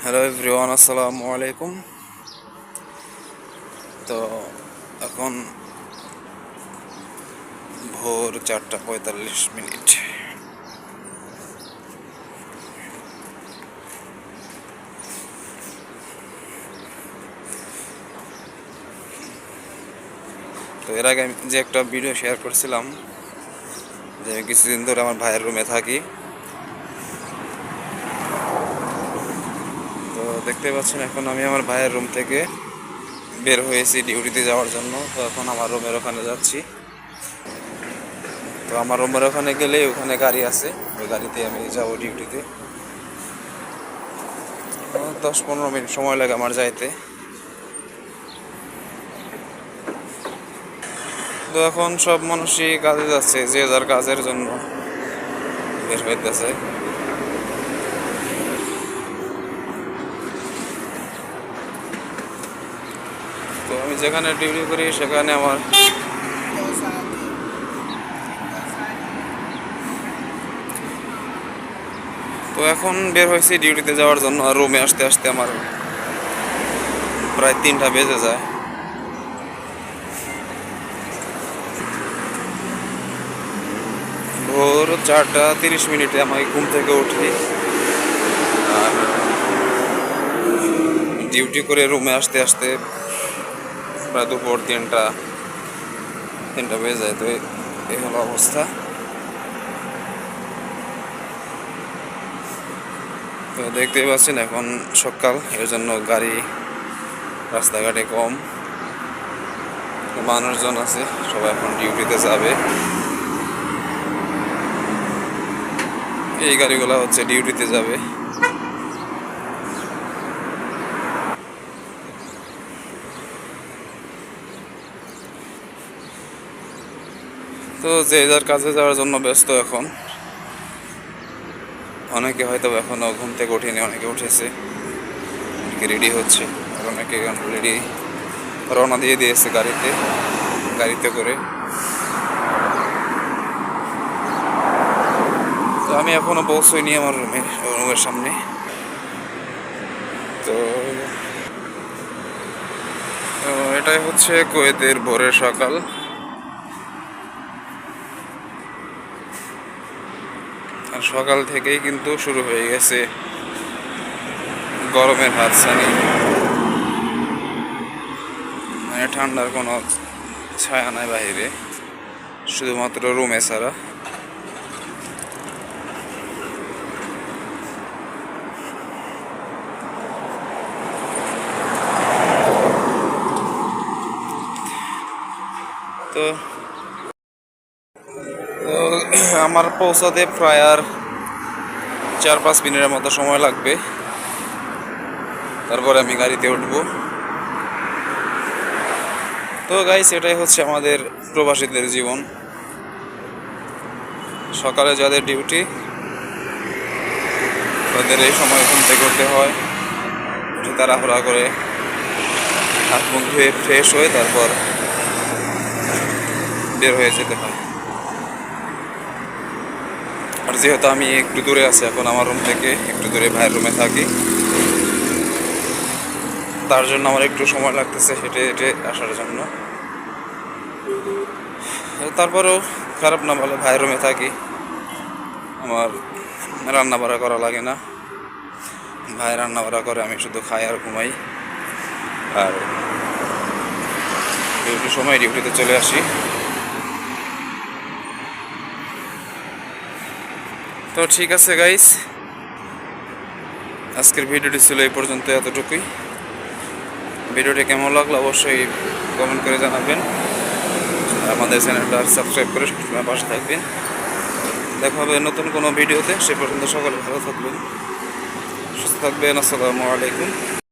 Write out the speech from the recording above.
Hello everyone, আসসালামু আলাইকুম। তো এখন ভোর 4:45। তো এর আগে আমি যে একটা ভিডিও শেয়ার করছিলাম যে আমি কিছুদিন ধরে আমার ভাইয়ের রুমে থাকি। তো দেখতে পাচ্ছেন এখন আমি আমার ভাইয়ের রুম থেকে বের হয়েছি ডিউটিতে যাওয়ার জন্য। তো এখন আমার রুমের ওখানে যাচ্ছি। তো আমার রুমের ওখানে গেলে ওখানে গাড়ি আছে, ওই গাড়িতে আমি যাবো ডিউটিতে। 10-15 মিনিট সময় লাগে আমার যাইতে। তো এখন সব মানুষই কাজে যাচ্ছে, যে যার কাজের জন্য বের হইতেছে। তো আমি যেখানে ডিউটি করি সেখানে আমার তো এখন বের হয়েছি ডিউটিতে যাওয়ার জন্য। আর রুমে আসতে আসতে আমার প্রায় 3টা বেজে যায়। ভোর 4:30 আমি ঘুম থেকে উঠি। আর ডিউটি করে রুমে আসতে আসতে প্রায় দুপুর 3টা বেজে যায়। তো এই হলো অবস্থা। তো দেখতেই পাচ্ছেন এখন সকাল, এর জন্য গাড়ি রাস্তাঘাটে কম, মানুষজন আছে, সবাই এখন ডিউটিতে যাবে। এই গাড়িগুলো হচ্ছে ডিউটিতে যাবে। তো যে যার কাজে যাওয়ার জন্য ব্যস্ত এখন। অনেকে হয়তো এখনও ঘুম থেকে ওঠেনি, অনেকে উঠেছে, অনেকে রেডি হচ্ছে, আর অনেকে রেডি রওনা দিয়ে দিয়েছে গাড়িতে করে। তো আমি এখনো পৌঁছইনি আমার রুমের সামনে। তো এটাই হচ্ছে কুয়েতের ভোরের সকাল। আর সকাল থেকেই কিন্তু শুরু হয়ে গেছে গরমের হাতছানি। মানে ঠান্ডার কোনো ছায়া নাই বাহিরে, শুধুমাত্র রুমে ছাড়া। তো আমার পৌঁছাতে প্রায় আর 4-5 মিনিটের মতো সময় লাগবে, তারপরে আমি গাড়িতে উঠবো। তো গাইস, এটাই হচ্ছে আমাদের প্রবাসীদের জীবন। সকালে যাদের ডিউটি তাদের এই সময় ঘুম থেকে উঠতে হয়, উঠে তাড়াহুড়া করে হাত মুখ ধুয়ে ফ্রেশ হয়ে তারপর বের হয়ে যেতে হয়। আর যেহেতু আমি একটু দূরে আছি এখন আমার রুম থেকে, একটু দূরে ভাইয়ের রুমে থাকি, তার জন্য আমার একটু সময় লাগতেছে হেঁটে হেঁটে আসার জন্য। তারপরেও খারাপ না বলে ভাইয়ের রুমে থাকি, আমার রান্না বাড়া করা লাগে না। ভাই রান্না বাড়া করে, আমি শুধু খাই আর ঘুমাই। আর ডিউটির সময় ডিউটিতে চলে আসি। তো ঠিক আছে গাইস, আজকের ভিডিওটি ছিল এই পর্যন্ত, এতটুকুই। ভিডিওটি কেমন লাগলো অবশ্যই কমেন্ট করে জানাবেন। আমাদের চ্যানেলটা সাবস্ক্রাইব করে সবসময় পাশে থাকবেন। দেখা হবে নতুন কোনো ভিডিওতে। সে পর্যন্ত সকলে ভালো থাকবেন, সুস্থ থাকবেন। আসসালামু আলাইকুম।